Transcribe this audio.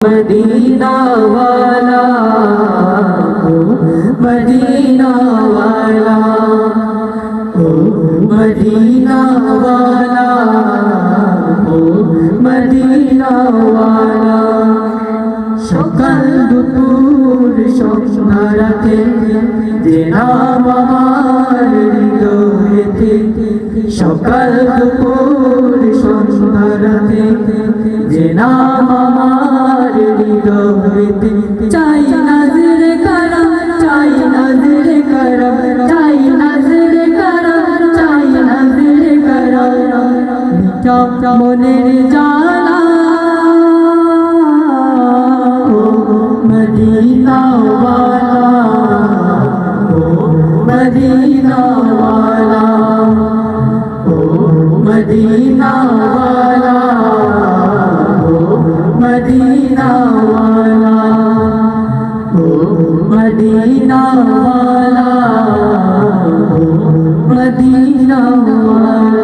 Medina वाला ओ Medina वाला ओ Medina वाला ओ मदीना वाला সকাল দুপুর সন্ধ্যা রাতে যে নাম আমার হৃদয়েতে সকাল দুপুর সন্ধ্যা রাতে যে নাম আমার হৃদয়েতে চাই নজরে করম চাই নজরে করম চাই নজরে করম চাই নজরে করম মিটা মনের জালা मदीना वाला ओ मदीना वाला ओ मदीना वाला ओ मदीना वाला ओ मदीना वाला ओ मदीना वाला